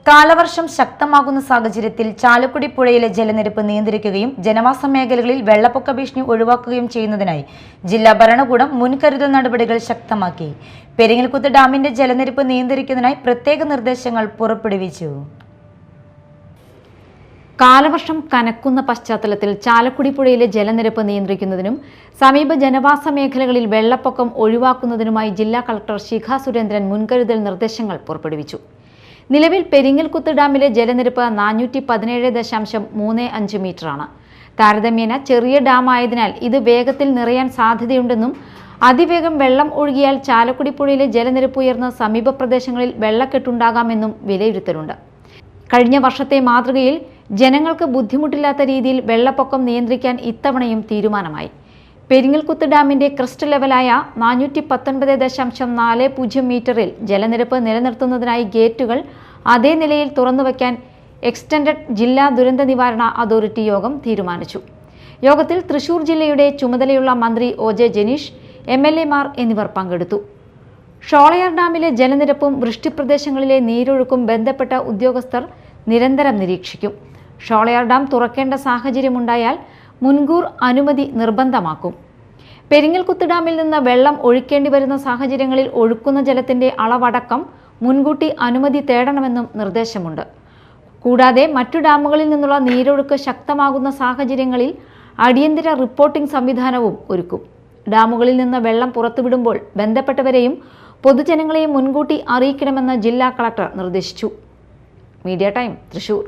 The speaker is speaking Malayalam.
കാലവർഷം ശക്തമാകുന്ന സാഹചര്യത്തിൽ ചാലക്കുടി പുഴയിലെ ജലനിരപ്പ് നിയന്ത്രിക്കുകയും ജനവാസ മേഖലകളിൽ വെള്ളപ്പൊക്ക ഭീഷണി ഒഴിവാക്കുകയും ചെയ്യുന്നതിനായി ജില്ലാ ഭരണകൂടം മുൻകരുതൽ നടപടികൾ ശക്തമാക്കി. പെരിങ്ങൽകുത്ത് ഡാമിന്റെ ജലനിരപ്പ് നിയന്ത്രിക്കുന്നതിനായി പ്രത്യേക നിർദ്ദേശങ്ങൾ പുറപ്പെടുവിച്ചു. കാലവർഷം കനക്കുന്ന പശ്ചാത്തലത്തിൽ ചാലക്കുടി പുഴയിലെ ജലനിരപ്പ് നിയന്ത്രിക്കുന്നതിനും സമീപ ജനവാസ മേഖലകളിൽ വെള്ളപ്പൊക്കം ഒഴിവാക്കുന്നതിനുമായി ജില്ലാ കളക്ടർ ശിഖ സുരേന്ദ്രൻ മുൻകരുതൽ നിർദ്ദേശങ്ങൾ പുറപ്പെടുവിച്ചു. നിലവിൽ പെരിങ്ങൽകുത്ത് ഡാമിലെ ജലനിരപ്പ് 417.35 മീറ്ററാണ്. താരതമ്യേന ചെറിയ ഡാമായതിനാൽ ഇത് വേഗത്തിൽ നിറയാൻ സാധ്യതയുണ്ടെന്നും അതിവേഗം വെള്ളം ഒഴുകിയാൽ ചാലക്കുടി പുഴയിലെ ജലനിരപ്പ് ഉയർന്ന് സമീപ പ്രദേശങ്ങളിൽ വെള്ളക്കെട്ടുണ്ടാകാമെന്നും വിലയിരുത്തലുണ്ട്. കഴിഞ്ഞ വർഷത്തെ മാതൃകയിൽ ജനങ്ങൾക്ക് ബുദ്ധിമുട്ടില്ലാത്ത രീതിയിൽ വെള്ളപ്പൊക്കം നിയന്ത്രിക്കാൻ ഇത്തവണയും തീരുമാനമായി. പെരിങ്ങൽകുത്ത് ഡാമിന്റെ ക്രസ്റ്റ് ലെവലായ 419.40 മീറ്ററിൽ ജലനിരപ്പ് നിലനിർത്തുന്നതിനായി ഗേറ്റുകൾ അതേ നിലയിൽ തുറന്നുവയ്ക്കാൻ എക്സ്റ്റൻഡഡ് ജില്ലാ ദുരന്ത നിവാരണ അതോറിറ്റി യോഗം തീരുമാനിച്ചു. യോഗത്തിൽ തൃശൂർ ജില്ലയുടെ ചുമതലയുള്ള മന്ത്രി OJ ജനീഷ്, MLA-മാർ എന്നിവർ പങ്കെടുത്തു. ഷോളയാർ ഡാമിലെ ജലനിരപ്പും വൃഷ്ടിപ്രദേശങ്ങളിലെ നീരൊഴുക്കും ബന്ധപ്പെട്ട ഉദ്യോഗസ്ഥർ നിരന്തരം നിരീക്ഷിക്കും. ഷോളയാർ ഡാം തുറക്കേണ്ട സാഹചര്യമുണ്ടായാൽ മുൻകൂർ അനുമതി നിർബന്ധമാക്കും. പെരിങ്ങൽകുത്ത് ഡാമിൽ നിന്ന് വെള്ളം ഒഴുക്കേണ്ടി വരുന്ന സാഹചര്യങ്ങളിൽ ഒഴുക്കുന്ന ജലത്തിന്റെ അളവടക്കം മുൻകൂട്ടി അനുമതി തേടണമെന്നും നിർദ്ദേശമുണ്ട്. കൂടാതെ മറ്റു ഡാമുകളിൽ നിന്നുള്ള നീരൊഴുക്ക് ശക്തമാകുന്ന സാഹചര്യങ്ങളിൽ അടിയന്തര റിപ്പോർട്ടിംഗ് സംവിധാനവും ഒരുക്കും. ഡാമുകളിൽ നിന്ന് വെള്ളം പുറത്തുവിടുമ്പോൾ ബന്ധപ്പെട്ടവരെയും പൊതുജനങ്ങളെയും മുൻകൂട്ടി അറിയിക്കണമെന്ന് ജില്ലാ കളക്ടർ നിർദ്ദേശിച്ചു. Media time, Thrissur.